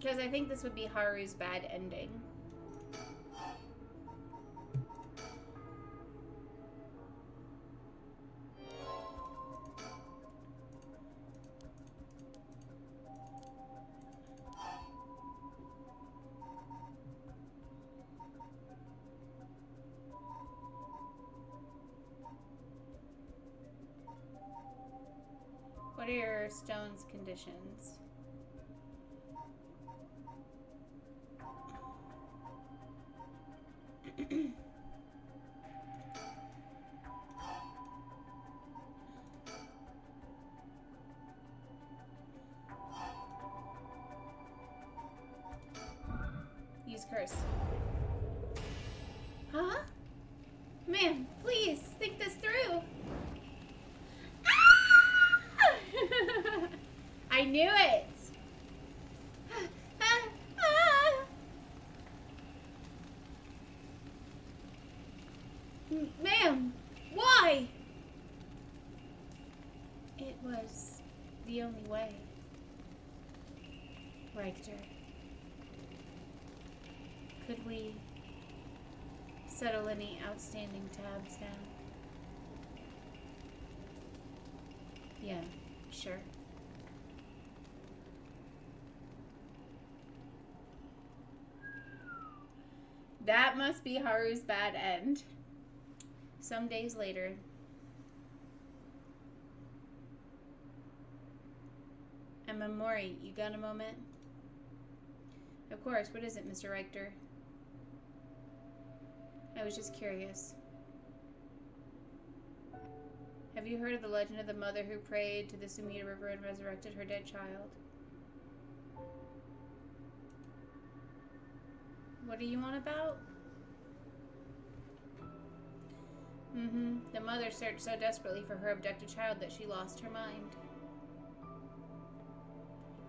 Because I think this would be Haru's bad ending. What are your stone's conditions? Use curse. Huh? Man, please, think this through. I knew it! Ma'am, why? It was the only way. Richter. Could we settle any outstanding tabs now? Yeah, sure. That must be Haru's bad end. Some days later. Emma Mori, you got a moment? Of course, what is it, Mr. Richter? I was just curious. Have you heard of the legend of the mother who prayed to the Sumida River and resurrected her dead child? What are you on about? The mother searched so desperately for her abducted child that she lost her mind.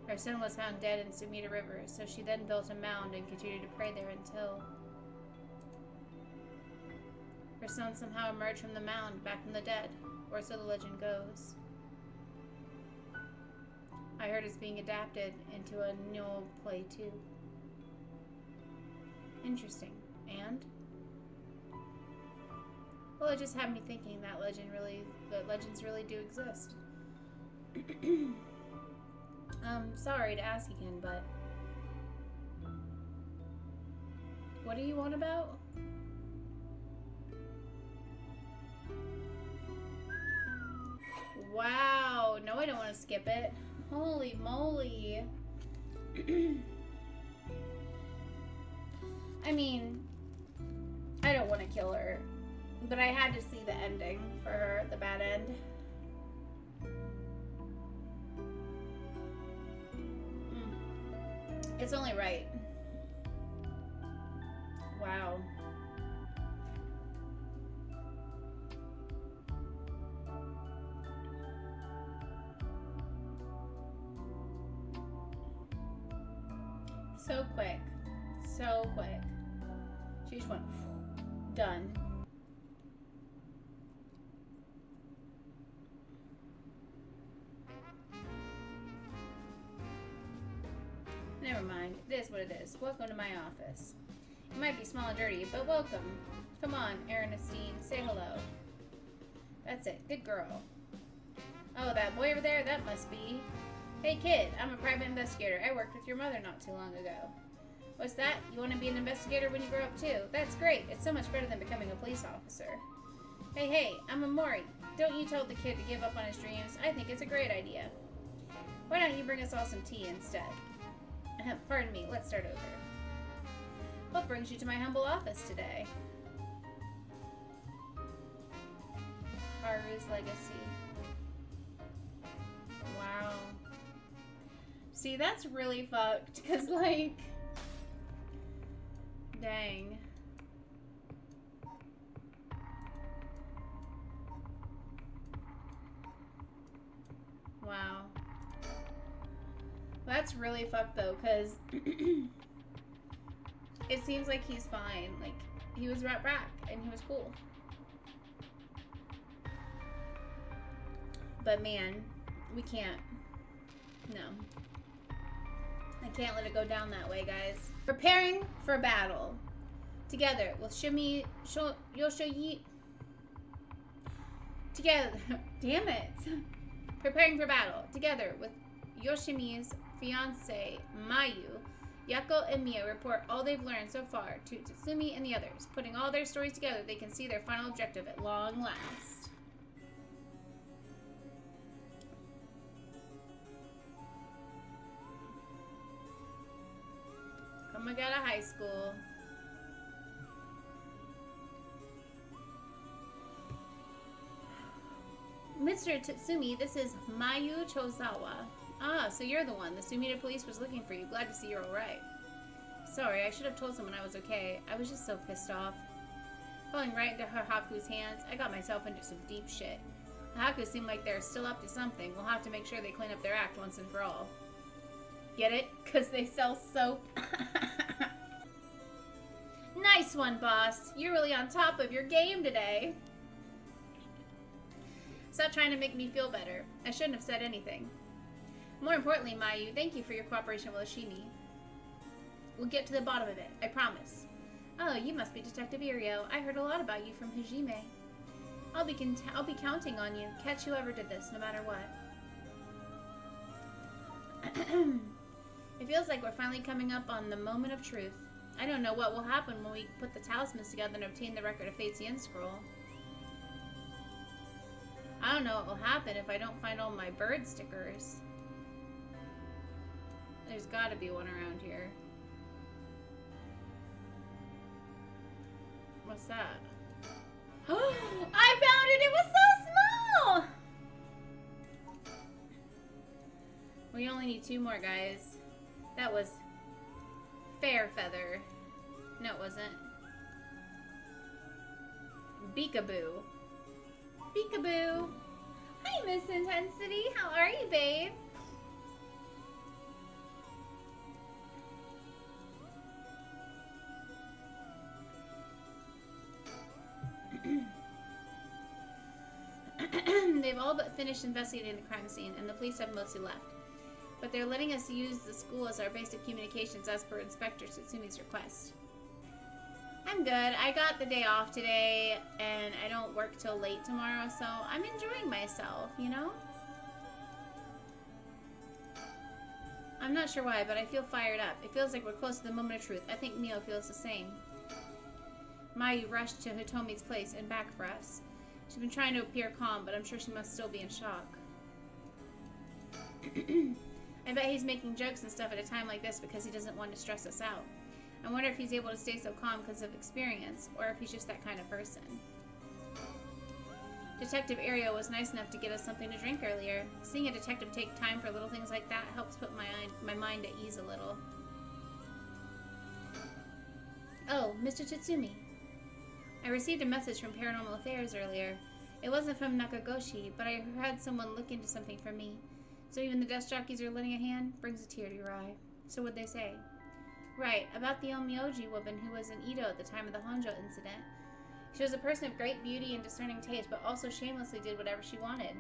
Her son was found dead in Sumida River, so she then built a mound and continued to pray there until her son somehow emerged from the mound back from the dead, or so the legend goes. I heard it's being adapted into a new play too. Interesting. And? Well, it just had me thinking that legends really do exist. Sorry to ask again, but what are you on about? Wow. No, I don't want to skip it. Holy moly. I mean, I don't want to kill her, but I had to see the ending for her, the bad end. It's only right. Wow. So quick. So quick. She just went, done. Never mind. It is what it is. Welcome to my office. It might be small and dirty, but welcome. Come on, Ernestine. Say hello. That's it. Good girl. Oh, that boy over there? That must be... Hey, kid. I'm a private investigator. I worked with your mother not too long ago. What's that? You want to be an investigator when you grow up, too? That's great. It's so much better than becoming a police officer. Hey, I'm Amori. Don't you tell the kid to give up on his dreams. I think it's a great idea. Why don't you bring us all some tea instead? Pardon me. Let's start over. What brings you to my humble office today? Haru's legacy. Wow. See, that's really fucked. Because, like... Dang. Wow. That's really fucked though, because it seems like he's fine. Like, he was right back and he was cool. But man, we can't. No. I can't let it go down that way, guys. Preparing for battle. Together with Yoshoyi. Together. Damn it. Preparing for battle. Together with Yoshimi's fiancée, Mayu. Yako and Mia report all they've learned so far to Tatsumi and the others. Putting all their stories together, they can see their final objective at long last. Come out of high school. Mr. Tatsumi, this is Mayu Chozawa. Ah, so you're the one. The Sumida police was looking for you. Glad to see you're alright. Sorry, I should have told someone I was okay. I was just so pissed off. Falling right into Haku's hands, I got myself into some deep shit. The Haku seem like they're still up to something. We'll have to make sure they clean up their act once and for all. Get it? Because they sell soap. Nice one, boss. You're really on top of your game today. Stop trying to make me feel better. I shouldn't have said anything. More importantly, Mayu, thank you for your cooperation with Ashimi. We'll get to the bottom of it, I promise. Oh, you must be Detective Irio. I heard a lot about you from Hajime. I'll be counting on you. Catch whoever did this, no matter what. It feels like we're finally coming up on the moment of truth. I don't know what will happen when we put the talismans together and obtain the record of Fate's Yen scroll. I don't know what will happen if I don't find all my bird stickers. There's gotta be one around here. What's that? Oh, I found it! It was so small! We only need 2 more, guys. That was Fairfeather. No, it wasn't. Beekaboo. Beekaboo. Hi, Miss Intensity. How are you, babe? They've all but finished investigating the crime scene, and the police have mostly left. But they're letting us use the school as our base of communications as per Inspector Tatsumi's request. I'm good. I got the day off today, and I don't work till late tomorrow, so I'm enjoying myself, you know? I'm not sure why, but I feel fired up. It feels like we're close to the moment of truth. I think Mio feels the same. Mayu rushed to Hitomi's place and back for us. She's been trying to appear calm, but I'm sure she must still be in shock. I bet he's making jokes and stuff at a time like this because he doesn't want to stress us out. I wonder if he's able to stay so calm because of experience, or if he's just that kind of person. Detective Ario was nice enough to get us something to drink earlier. Seeing a detective take time for little things like that helps put my mind at ease a little. Oh, Mr. Tatsumi. I received a message from Paranormal Affairs earlier. It wasn't from Nakagoshi, but I had someone look into something for me. So even the desk jockeys are lending a hand? Brings a tear to your eye. So what'd they say? Right, about the Onmyoji woman who was in Edo at the time of the Honjo incident. She was a person of great beauty and discerning taste, but also shamelessly did whatever she wanted.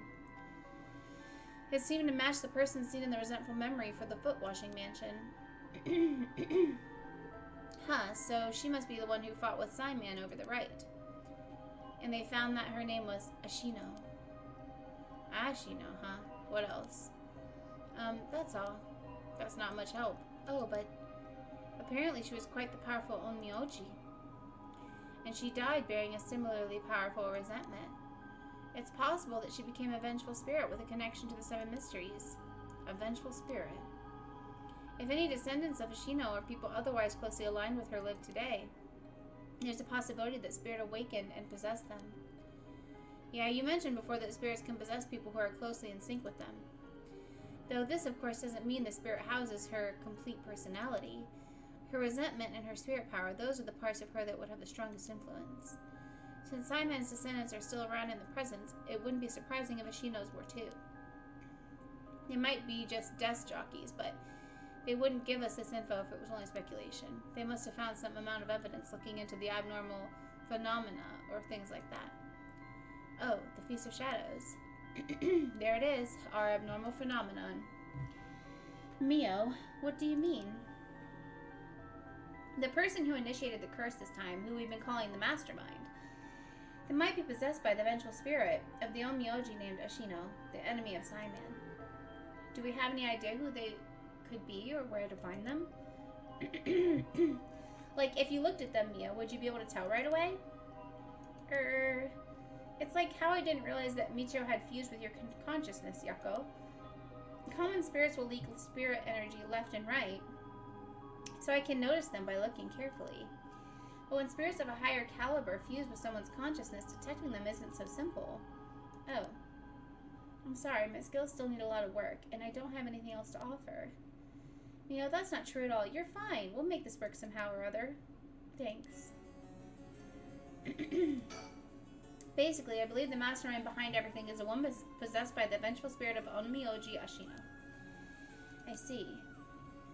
It seemed to match the person seen in the resentful memory for the foot-washing mansion. Huh, so she must be the one who fought with Simon over the right. And they found that her name was Ashino. Ashino, huh? What else? That's all. That's not much help. Oh, but apparently she was quite the powerful Onmyoji. And she died bearing a similarly powerful resentment. It's possible that she became a vengeful spirit with a connection to the 7 mysteries. A vengeful spirit. If any descendants of Ashino or people otherwise closely aligned with her live today, there's a possibility that spirit awakened and possessed them. Yeah, you mentioned before that spirits can possess people who are closely in sync with them. Though this, of course, doesn't mean the spirit houses her complete personality. Her resentment and her spirit power, those are the parts of her that would have the strongest influence. Since Simon's descendants are still around in the present, it wouldn't be surprising if Ashino's were too. They might be just desk jockeys, but they wouldn't give us this info if it was only speculation. They must have found some amount of evidence looking into the abnormal phenomena or things like that. Oh, the Feast of Shadows. There it is, our abnormal phenomenon. Mio, what do you mean? The person who initiated the curse this time, who we've been calling the mastermind, they might be possessed by the vengeful spirit of the Onmyoji named Ashino, the enemy of Saiman. Do we have any idea who they could be or where to find them? Like, if you looked at them, Mio, would you be able to tell right away? It's like how I didn't realize that Michio had fused with your consciousness, Yako. Common spirits will leak spirit energy left and right, so I can notice them by looking carefully. But when spirits of a higher caliber fuse with someone's consciousness, detecting them isn't so simple. Oh. I'm sorry, my skills still need a lot of work, and I don't have anything else to offer. Mio, that's not true at all. You're fine. We'll make this work somehow or other. Thanks. Basically, I believe the mastermind behind everything is a woman possessed by the vengeful spirit of Onmyoji Ashino. I see.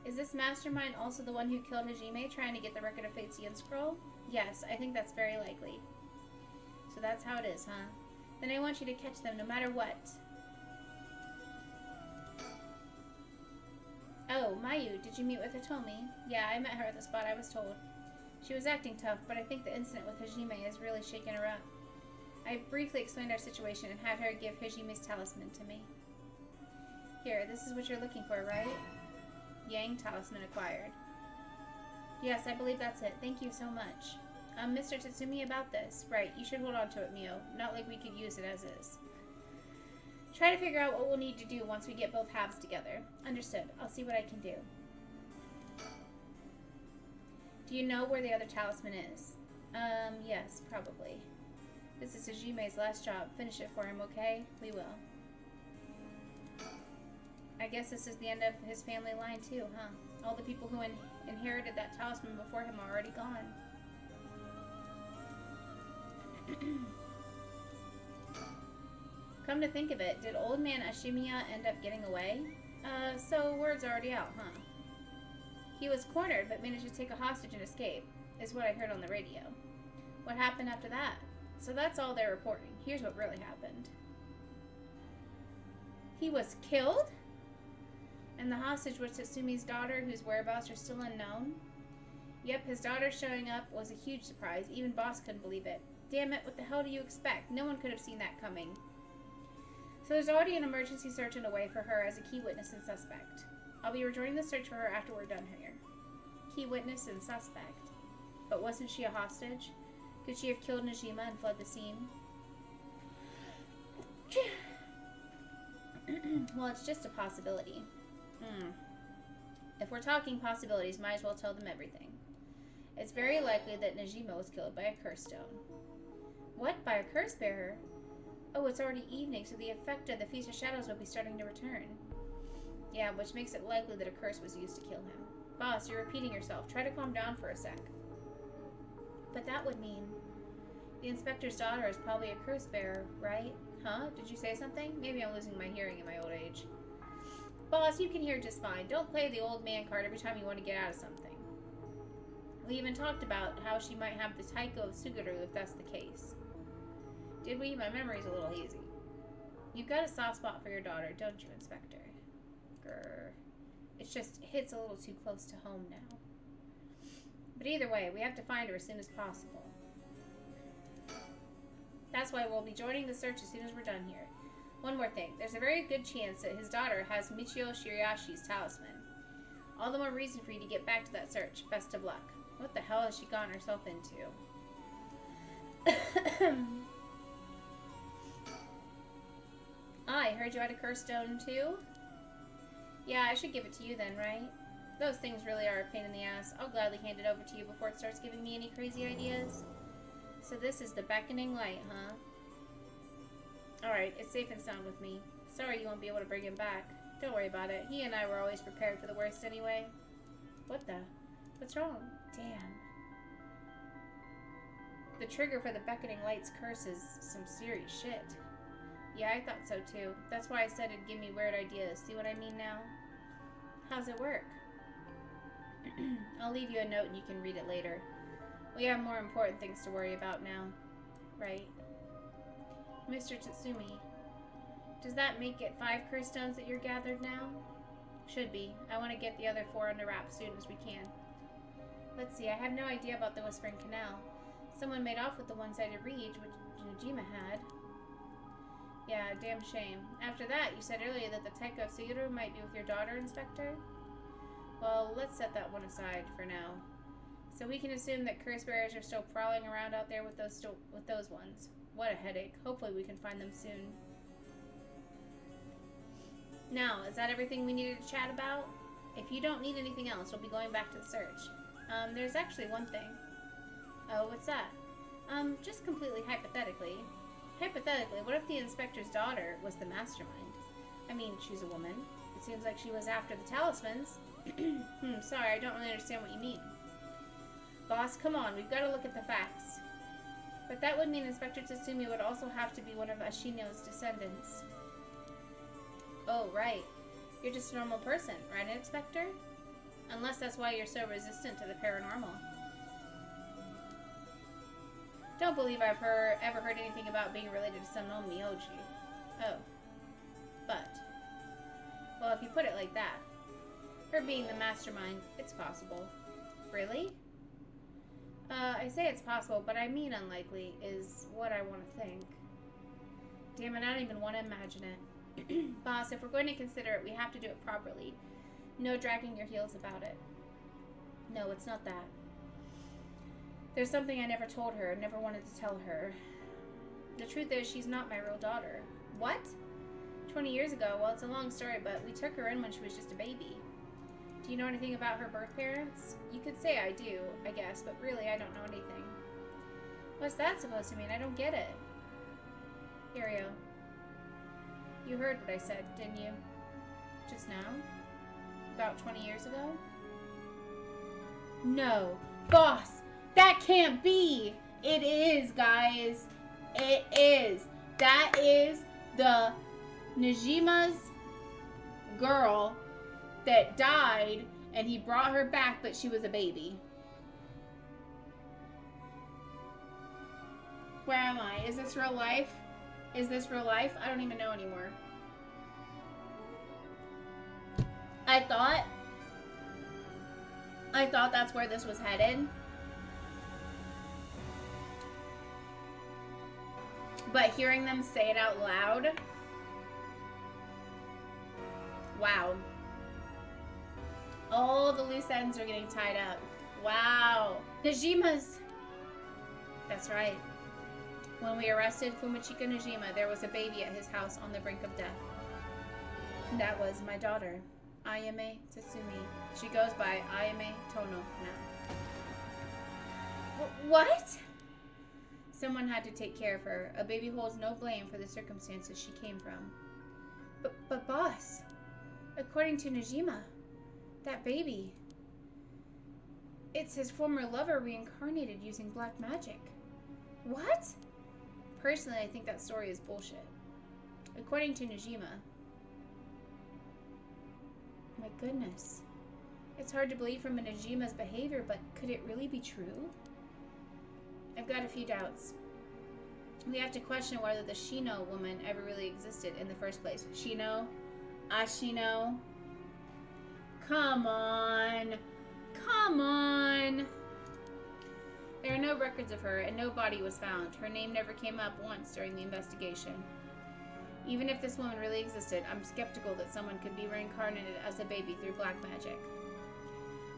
Is this mastermind also the one who killed Hajime trying to get the Record of Fate's Yin Scroll? Yes, I think that's very likely. So that's how it is, huh? Then I want you to catch them no matter what. Oh, Mayu, did you meet with Hitomi? Yeah, I met her at the spot I was told. She was acting tough, but I think the incident with Hajime has really shaken her up. I briefly explained our situation and had her give Hajime's talisman to me. Here, this is what you're looking for, right? Yang talisman acquired. Yes, I believe that's it. Thank you so much. Mr. Tatsumi, about this. Right, you should hold on to it, Mio. Not like we could use it as is. Try to figure out what we'll need to do once we get both halves together. Understood. I'll see what I can do. Do you know where the other talisman is? Yes, probably. This is Hajime's last job. Finish it for him, okay? We will. I guess this is the end of his family line too, huh? All the people who inherited that talisman before him are already gone. Come to think of it, did old man Ashimiya end up getting away? So word's already out, huh? He was cornered but managed to take a hostage and escape, is what I heard on the radio. What happened after that? So that's all they're reporting. Here's what really happened. He was killed? And the hostage was Tatsumi's daughter, whose whereabouts are still unknown? Yep, his daughter showing up was a huge surprise. Even Boss couldn't believe it. Damn it, what the hell do you expect? No one could have seen that coming. So there's already an emergency search underway for her as a key witness and suspect. I'll be rejoining the search for her after we're done here. Key witness and suspect. But wasn't she a hostage? Could she have killed Nejima and fled the scene? Well, it's just a possibility. If we're talking possibilities, might as well tell them everything. It's very likely that Nejima was killed by a curse stone. What? By a curse bearer? Oh, it's already evening, so the effect of the Feast of Shadows will be starting to return. Yeah, which makes it likely that a curse was used to kill him. Boss, you're repeating yourself. Try to calm down for a sec. But that would mean the inspector's daughter is probably a curse bearer, right? Huh? Did you say something? Maybe I'm losing my hearing in my old age. Boss, you can hear just fine. Don't play the old man card every time you want to get out of something. We even talked about how she might have the Taiko of Suguru if that's the case. Did we? My memory's a little hazy. You've got a soft spot for your daughter, don't you, Inspector? Grr. It's just hits a little too close to home now. But either way, we have to find her as soon as possible. That's why we'll be joining the search as soon as we're done here. One more thing. There's a very good chance that his daughter has Michio Shirayashi's talisman. All the more reason for you to get back to that search. Best of luck. What the hell has she gotten herself into? I heard you had a curse stone too? Yeah, I should give it to you then, right? Those things really are a pain in the ass. I'll gladly hand it over to you before it starts giving me any crazy ideas. So this is the beckoning light, huh? Alright, it's safe and sound with me. Sorry you won't be able to bring him back. Don't worry about it. He and I were always prepared for the worst anyway. What the? What's wrong? Damn. The trigger for the beckoning light's curse is some serious shit. Yeah, I thought so too. That's why I said it'd give me weird ideas. See what I mean now? How's it work? I'll leave you a note and you can read it later. We have more important things to worry about now. Right. Mr. Tatsumi, does that make it 5 curse stones that you're gathered now? Should be. I want to get the other 4 under wraps as soon as we can. Let's see, I have no idea about the Whispering Canal. Someone made off with the one-sided reed, which Nejima had. Yeah, damn shame. After that, you said earlier that the Taiko Suguru might be with your daughter, Inspector? Well, let's set that one aside for now. So we can assume that curse bearers are still prowling around out there with those ones. What a headache. Hopefully we can find them soon. Now, is that everything we needed to chat about? If you don't need anything else, we'll be going back to the search. There's actually one thing. Oh, what's that? Just completely hypothetically. Hypothetically, what if the inspector's daughter was the mastermind? I mean, she's a woman. It seems like she was after the talismans. Sorry, I don't really understand what you mean. Boss, come on, we've got to look at the facts. But that would mean Inspector Tatsumi would also have to be one of Ashino's descendants. Oh, right. You're just a normal person, right, Inspector? Unless that's why you're so resistant to the paranormal. Don't believe I've ever heard anything about being related to some known Miyoji. Oh. But. Well, if you put it like that. Her being the mastermind, it's possible. Really? I say it's possible, but I mean unlikely is what I want to think. Damn it, I don't even want to imagine it. Boss, if we're going to consider it, we have to do it properly. No dragging your heels about it. No, it's not that. There's something I never told her, never wanted to tell her. The truth is, she's not my real daughter. What? 20 years ago, well, it's a long story, but we took her in when she was just a baby. Do you know anything about her birth parents? You could say I do, I guess, but really I don't know anything. What's that supposed to mean? I don't get it. Irio, you heard what I said, didn't you? Just now? About 20 years ago? No. Boss! That can't be! It is, guys. It is. That is the Nejima's girl that died, and he brought her back, but she was a baby. Where am I? Is this real life? Is this real life? I don't even know anymore. I thought that's where this was headed. But hearing them say it out loud. Wow. All the loose ends are getting tied up. Wow. Nejima's. That's right. When we arrested Fumichika Nejima, there was a baby at his house on the brink of death. That was my daughter, Ayame Tatsumi. She goes by Ayame Tono now. What? Someone had to take care of her. A baby holds no blame for the circumstances she came from. But boss, according to Nejima, that baby, it's his former lover reincarnated using black magic. What? Personally, I think that story is bullshit. According to Nejima. My goodness. It's hard to believe from Nejima's behavior, but could it really be true? I've got a few doubts. We have to question whether the Shino woman ever really existed in the first place. Shino? Ashino? Come on. Come on. There are no records of her, and no body was found. Her name never came up once during the investigation. Even if this woman really existed, I'm skeptical that someone could be reincarnated as a baby through black magic.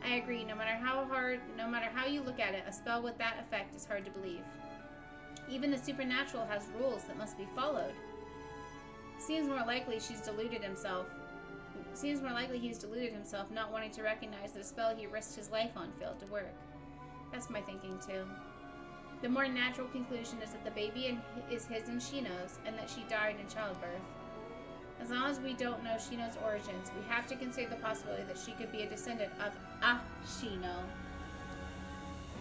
I agree, no matter how you look at it, a spell with that effect is hard to believe. Even the supernatural has rules that must be followed. Seems more likely he's deluded himself, not wanting to recognize that the spell he risked his life on failed to work. That's my thinking too. The more natural conclusion is that the baby is his and Shino's, and that she died in childbirth. As long as we don't know Shino's origins, we have to consider the possibility that she could be a descendant of Ashino.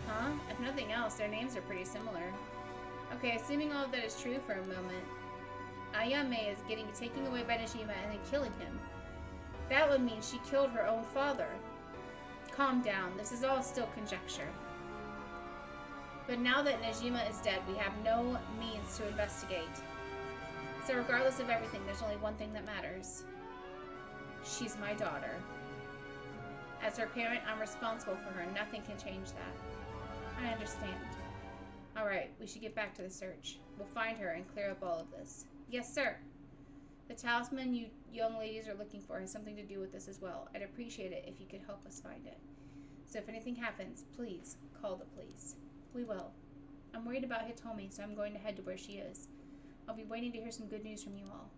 Huh? If nothing else, their names are pretty similar. Okay, assuming all of that is true for a moment, Ayame is getting taken away by Nejima and then killing him. That would mean she killed her own father. Calm down, this is all still conjecture. But now that Nejima is dead, we have no means to investigate. So regardless of everything, there's only one thing that matters. She's my daughter. As her parent, I'm responsible for her. Nothing can change that. I understand. Alright, we should get back to the search. We'll find her and clear up all of this. Yes, sir. The talisman you young ladies are looking for has something to do with this as well. I'd appreciate it if you could help us find it. So if anything happens, please call the police. We will. I'm worried about Hitomi, so I'm going to head to where she is. I'll be waiting to hear some good news from you all.